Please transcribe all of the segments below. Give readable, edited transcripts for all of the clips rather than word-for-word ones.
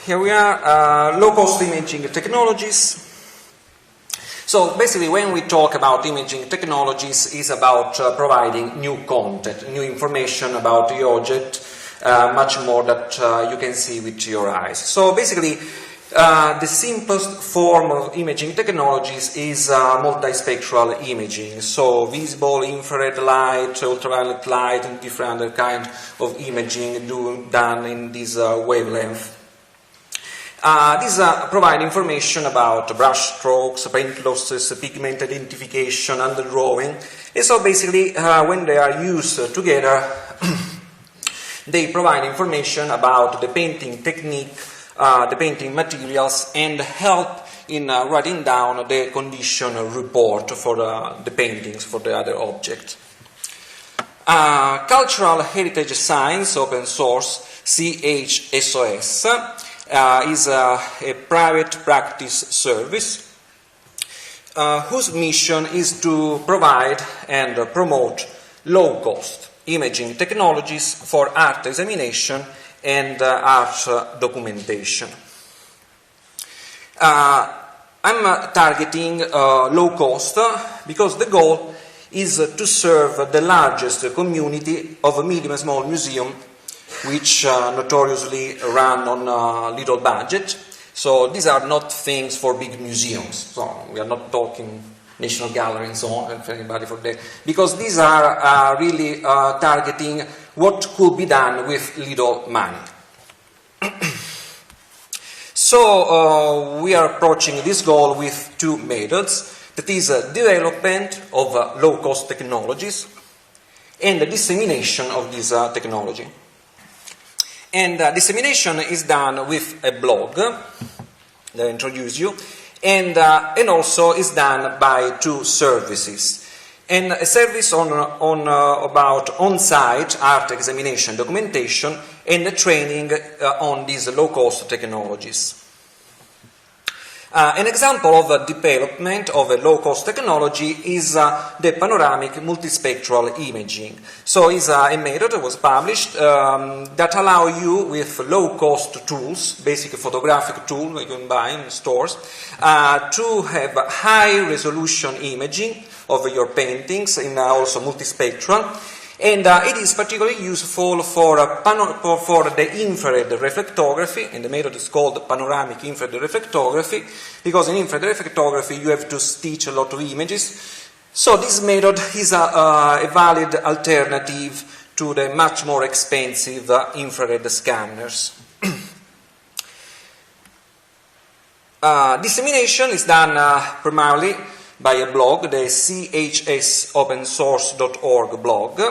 here we are, low-cost imaging technologies. So basically when we talk about imaging technologies, it's about providing new content, new information about the object, much more that you can see with your eyes. So basically the simplest form of imaging technologies is multispectral imaging. So visible, infrared light, ultraviolet light, and different other kind of imaging done in this wavelength. These provide information about brush strokes, paint losses, pigment identification, underdrawing. And so basically, when they are used together, they provide information about the painting technique, the painting materials, and help in writing down the condition report for the paintings, for the other object. Cultural Heritage Science, open source, CHSOS, is a private practice service whose mission is to provide and promote low-cost imaging technologies for art examination and art documentation. I'm targeting low-cost because the goal is to serve the largest community of medium and small museum, which notoriously run on a little budget. So these are not things for big museums. So we are not talking National Gallery and so on, and for anybody for that, because these are really targeting what could be done with little money. So we are approaching this goal with two methods. That is development of low-cost technologies and the dissemination of this technology. And dissemination is done with a blog that I introduce you, and also is done by two services. And a service about on-site art examination documentation and the training on these low-cost technologies. An example of a development of a low-cost technology is the panoramic multispectral imaging. So it's a method that was published that allow you with low-cost tools, basic photographic tool you can buy in stores, to have high-resolution imaging of your paintings in also multispectral. And it is particularly useful for the infrared reflectography, and the method is called panoramic infrared reflectography, because in infrared reflectography you have to stitch a lot of images. So this method is a valid alternative to the much more expensive infrared scanners. Dissemination is done primarily by a blog, the chsopensource.org blog,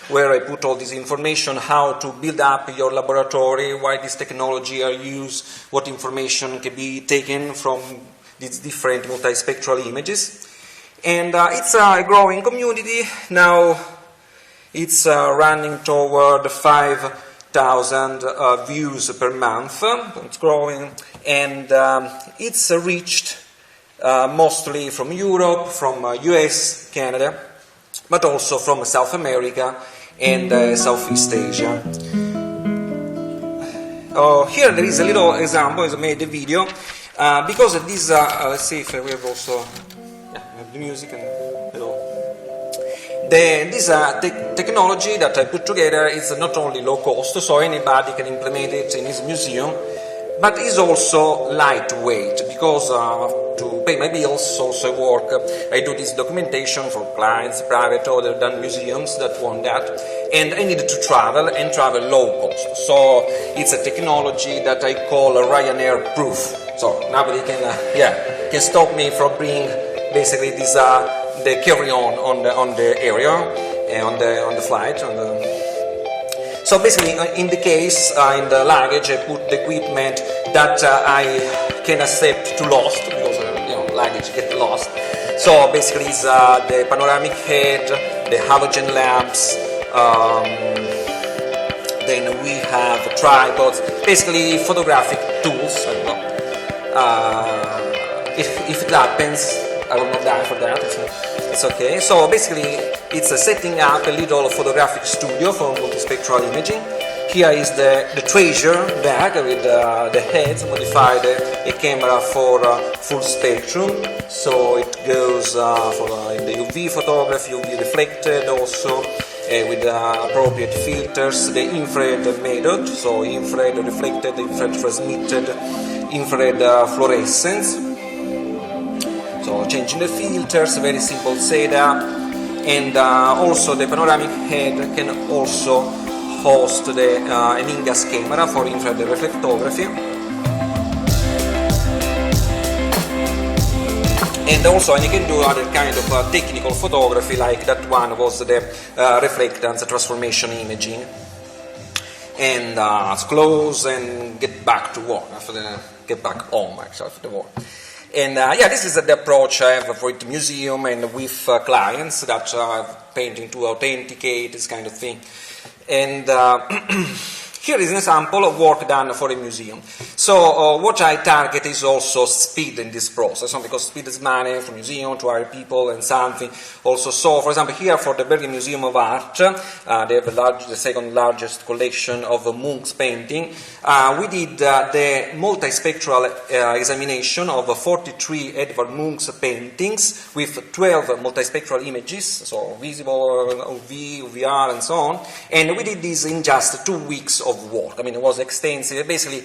where I put all this information, how to build up your laboratory, why this technology are used, what information can be taken from these different multispectral images. And it's a growing community. Now it's running toward 5,000 views per month. It's growing, and it's reached mostly from Europe, from US, Canada, but also from South America and Southeast Asia. Here there is a little example. I made a video because of this. Let's see if we have also we have the music and this technology that I put together is not only low cost, so anybody can implement it in his museum, but is also lightweight because to pay my bills, also I do this documentation for clients, private, other than museums that want that, and I needed to travel low cost. So it's a technology that I call Ryanair proof. So nobody can stop me from bringing basically this the carry-on on the area, on the flight. So basically, in the case, in the luggage, I put the equipment that I can accept to lost, because luggage get lost. So basically, it's the panoramic head, the halogen lamps, then we have tripods, basically photographic tools. I don't know. If it happens, I will not die for that. It's okay. So basically, it's setting up a little photographic studio for multispectral imaging. here is the treasure bag with the heads modified a camera for full spectrum, so it goes for the UV photography, UV reflected also, with appropriate filters, the infrared method, so infrared reflected, infrared transmitted, infrared fluorescence. So changing the filters, very simple setup, and also the panoramic head can also host the an InGaAs camera for infrared reflectography. And also you can do other kind of technical photography, like that one was the reflectance transformation imaging. And let's close and get back to work get back home actually after the work. And yeah, this is the approach I have for the museum and with clients that are painting to authenticate this kind of thing. And here is an example of work done for a museum. So what I target is also speed in this process, because speed is money for museum to hire people and something. Also, so for example, here for the Bergen Museum of Art, they have the second largest collection of Munch's painting. We did the multispectral examination of 43 Edvard Munch's paintings with 12 multispectral images, so visible, UV, UVR, and so on. And we did this in just 2 weeks of work. I mean, it was extensive. Basically,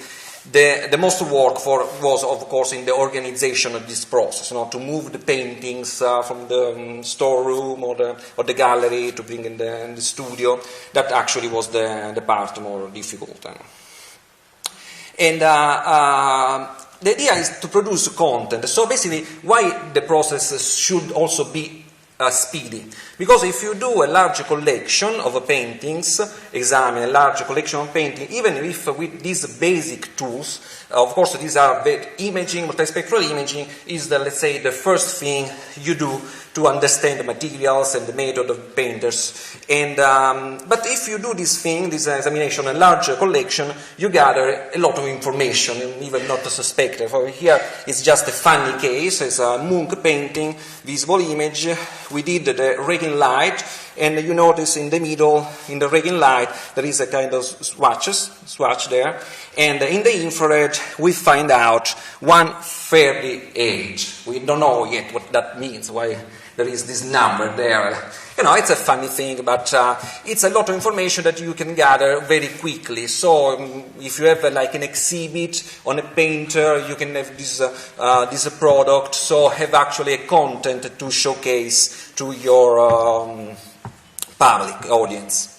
the most work was, of course, in the organization of this process, to move the paintings from the storeroom or the gallery to bring in the studio. That actually was the part more difficult. And the idea is to produce content. So basically, why the process should also be speedy? Because if you do a large collection of paintings, examine a large collection of paintings, even if with these basic tools, of course these are the imaging, multispectral imaging is let's say the first thing you do to understand the materials and the method of painters. And but if you do this thing, this examination, a large collection, you gather a lot of information, and even not suspected. For here it's just a funny case. It's a Munch painting, visible image. We did the Reading light, and you notice in the middle, in the Reading light, there is a kind of swatch there, and in the infrared we find out 138. We don't know yet what that means, why there is this number there. It's a funny thing, but it's a lot of information that you can gather very quickly. So if you have like an exhibit on a painter, you can have this product, so have actually a content to showcase to your public audience.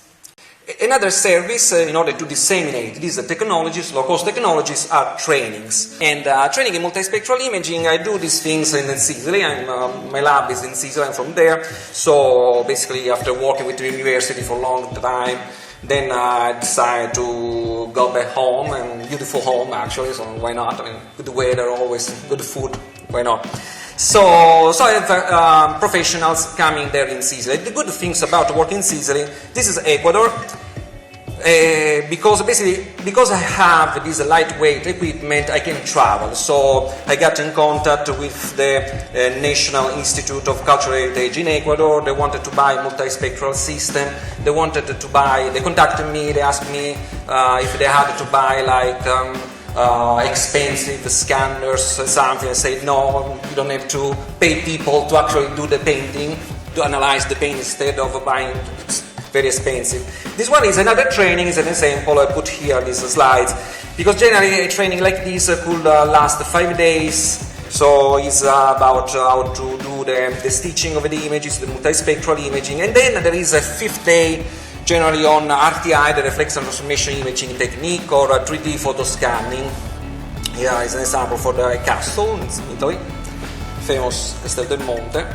Another service in order to disseminate these technologies, low-cost technologies, are trainings. And training in multispectral imaging, I do these things in Sicily. My lab is in Sicily, I'm from there. So basically, after working with the university for a long time, then I decided to go back home, and beautiful home actually, so why not? I mean, good weather, always good food, why not? So I have professionals coming there in Sicily. The good things about working in Sicily, this is Ecuador, because I have this lightweight equipment, I can travel. So I got in contact with the National Institute of Cultural Heritage in Ecuador. They wanted to buy a multispectral system. They contacted me, they asked me if they had to buy like expensive scanners, something. I said, no, you don't have to pay people to actually do the painting, to analyze the paint instead of buying very expensive. This one is another training, is an example. I put here these slides, because generally a training like this could last 5 days. So it's about how to do the stitching of the images, the multispectral imaging, and then there is a 5th day generally on RTI, the reflection transformation imaging technique, or 3D photo scanning. Here is an example for the castle in Italy, famous Castel del Monte.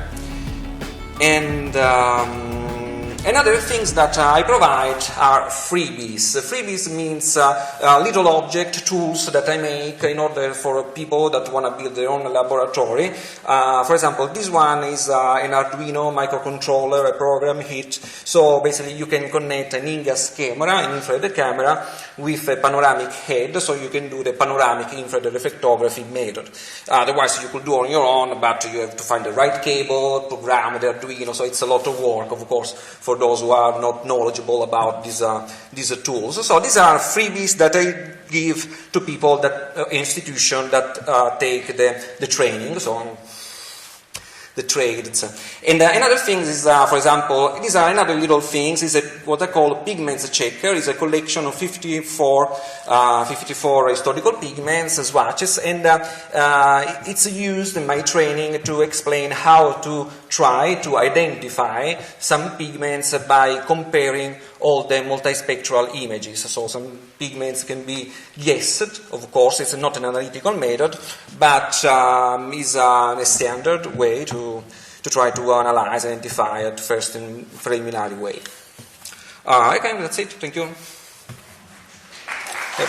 And another things that I provide are freebies. Freebies means little object tools that I make in order for people that want to build their own laboratory. For example, this one is an Arduino microcontroller, a program hit. So basically you can connect an InGaAs camera, an infrared camera, with a panoramic head, so you can do the panoramic infrared reflectography method. Otherwise you could do on your own, but you have to find the right cable, program the Arduino, so it's a lot of work, of course, for for those who are not knowledgeable about these tools. So these are freebies that I give to people that institution that take the training. So the trades. And another thing is, for example, these are another little things, is what I call a pigments checker. It's a collection of 54 historical pigments, swatches, and it's used in my training to explain how to try to identify some pigments by comparing all the multispectral images. So some pigments can be guessed, of course, it's not an analytical method, but is a standard way to try to analyze, identify at first in preliminary way. Okay, that's it. Thank you. Yep.